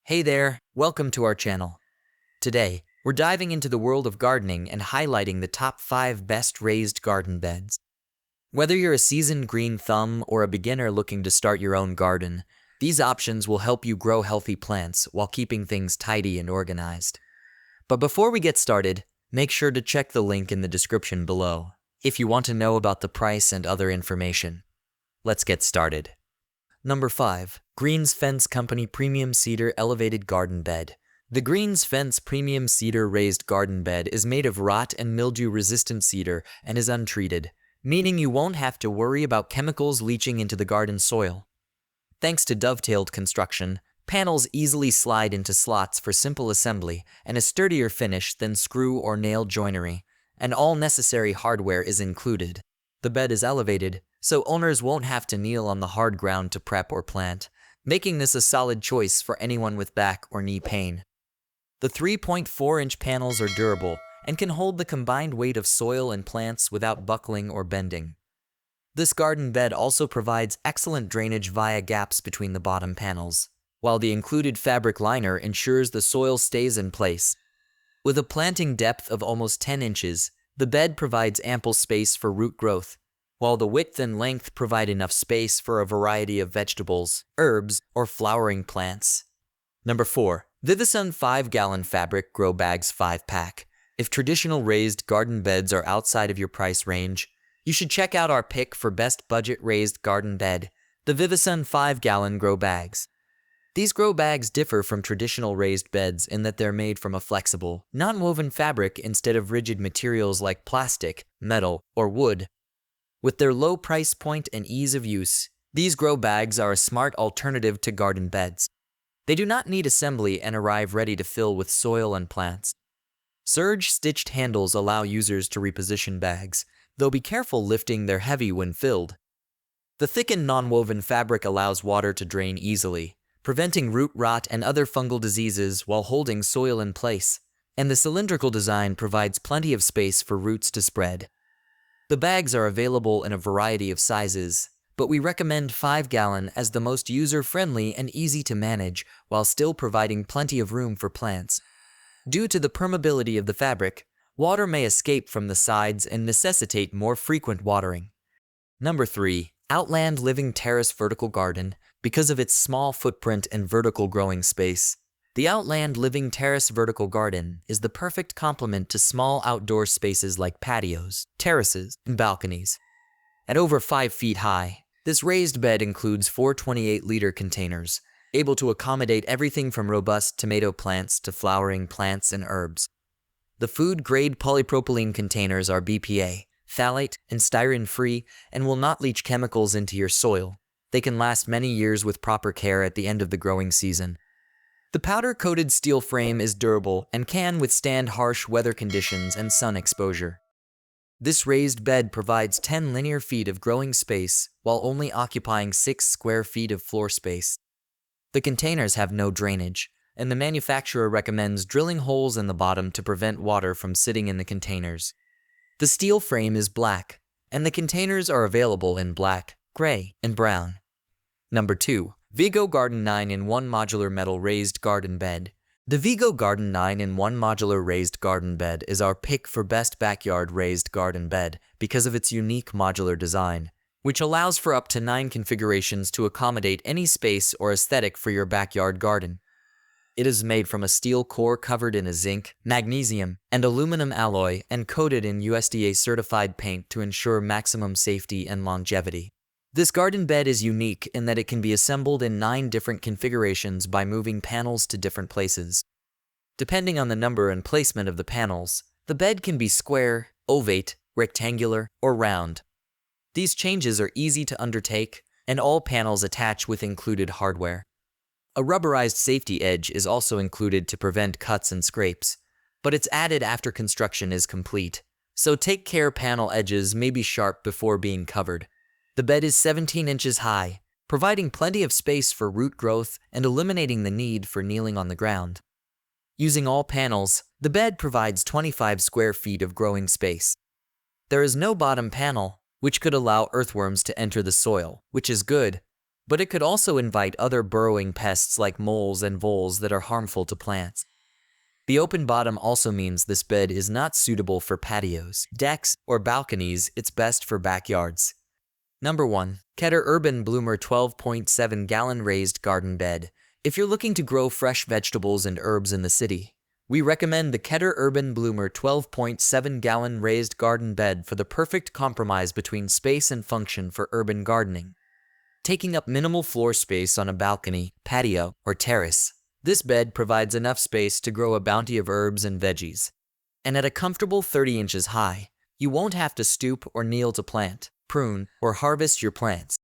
Hey there, welcome to our channel. Today, we're diving into the world of gardening and highlighting the top 5 best raised garden beds. Whether you're a seasoned green thumb or a beginner looking to start your own garden, these options will help you grow healthy plants while keeping things tidy and organized. But before we get started, make sure to check the link in the description below if you want to know about the price and other information. Let's get started. Number 5. Greens Fence Company Premium Cedar Elevated Garden Bed. The Greens Fence Premium Cedar Raised Garden Bed is made of rot and mildew-resistant cedar and is untreated, meaning you won't have to worry about chemicals leaching into the garden soil. Thanks to dovetailed construction, panels easily slide into slots for simple assembly and a sturdier finish than screw or nail joinery, and all necessary hardware is included. The bed is elevated, so owners won't have to kneel on the hard ground to prep or plant, making this a solid choice for anyone with back or knee pain. The 3.4-inch panels are durable and can hold the combined weight of soil and plants without buckling or bending. This garden bed also provides excellent drainage via gaps between the bottom panels, while the included fabric liner ensures the soil stays in place. With a planting depth of almost 10 inches, the bed provides ample space for root growth, while the width and length provide enough space for a variety of vegetables, herbs, or flowering plants. Number 4. Vivosun 5-gallon Fabric Grow Bags 5-pack. If traditional raised garden beds are outside of your price range, you should check out our pick for best budget raised garden bed, the Vivosun 5-gallon Grow Bags. These grow bags differ from traditional raised beds in that they're made from a flexible, non-woven fabric instead of rigid materials like plastic, metal, or wood. With their low price point and ease of use, these grow bags are a smart alternative to garden beds. They do not need assembly and arrive ready to fill with soil and plants. Surge-stitched handles allow users to reposition bags, though be careful lifting they're heavy when filled. The thickened non-woven fabric allows water to drain easily, preventing root rot and other fungal diseases while holding soil in place, and the cylindrical design provides plenty of space for roots to spread. The bags are available in a variety of sizes, but we recommend 5-gallon as the most user-friendly and easy to manage while still providing plenty of room for plants. Due to the permeability of the fabric, water may escape from the sides and necessitate more frequent watering. Number 3. Outland Living Terrace Vertical Garden. Because of its small footprint and vertical growing space, the Outland Living Terrace Vertical Garden is the perfect complement to small outdoor spaces like patios, terraces, and balconies. At over 5 feet high, this raised bed includes 4 28-liter containers, able to accommodate everything from robust tomato plants to flowering plants and herbs. The food-grade polypropylene containers are BPA, phthalate, and styrene-free and will not leach chemicals into your soil. They can last many years with proper care at the end of the growing season. The powder-coated steel frame is durable and can withstand harsh weather conditions and sun exposure. This raised bed provides 10 linear feet of growing space while only occupying 6 square feet of floor space. The containers have no drainage, and the manufacturer recommends drilling holes in the bottom to prevent water from sitting in the containers. The steel frame is black, and the containers are available in black, gray, and brown. Number 2. Vego Garden 9-in-1 Modular Metal Raised Garden Bed. The Vego Garden 9-in-1 Modular Raised Garden Bed is our pick for best backyard raised garden bed because of its unique modular design, which allows for up to 9 configurations to accommodate any space or aesthetic for your backyard garden. It is made from a steel core covered in a zinc, magnesium, and aluminum alloy and coated in USDA-certified paint to ensure maximum safety and longevity. This garden bed is unique in that it can be assembled in 9 different configurations by moving panels to different places. Depending on the number and placement of the panels, the bed can be square, ovate, rectangular, or round. These changes are easy to undertake, and all panels attach with included hardware. A rubberized safety edge is also included to prevent cuts and scrapes, but it's added after construction is complete, so take care panel edges may be sharp before being covered. The bed is 17 inches high, providing plenty of space for root growth and eliminating the need for kneeling on the ground. Using all panels, the bed provides 25 square feet of growing space. There is no bottom panel, which could allow earthworms to enter the soil, which is good. but it could also invite other burrowing pests like moles and voles that are harmful to plants. The open bottom also means this bed is not suitable for patios, decks, or balconies. It's best for backyards. Number 1. Keter Urban Bloomer 12.7 Gallon Raised Garden Bed. If you're looking to grow fresh vegetables and herbs in the city, we recommend the Keter Urban Bloomer 12.7 Gallon Raised Garden Bed for the perfect compromise between space and function for urban gardening. Taking up minimal floor space on a balcony, patio, or terrace, this bed provides enough space to grow a bounty of herbs and veggies. And at a comfortable 30 inches high, you won't have to stoop or kneel to plant, prune, or harvest your plants.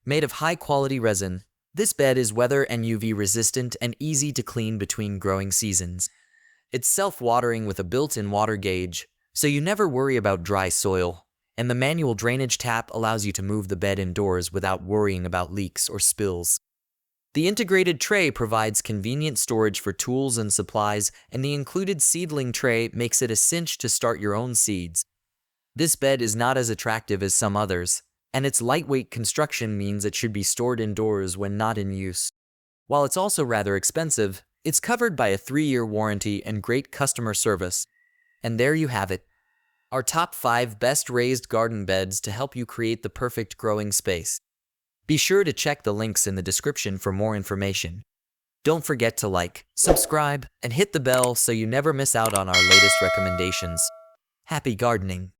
Made of high-quality resin, this bed is weather and UV resistant and easy to clean between growing seasons. It's self-watering with a built-in water gauge, so you never worry about dry soil, and the manual drainage tap allows you to move the bed indoors without worrying about leaks or spills. The integrated tray provides convenient storage for tools and supplies, and the included seedling tray makes it a cinch to start your own seeds. This bed is not as attractive as some others, and its lightweight construction means it should be stored indoors when not in use. While it's also rather expensive, it's covered by a 3-year warranty and great customer service. And there you have it. Our top 5 best raised garden beds to help you create the perfect growing space. Be sure to check the links in the description for more information. Don't forget to like, subscribe, and hit the bell so you never miss out on our latest recommendations. Happy gardening!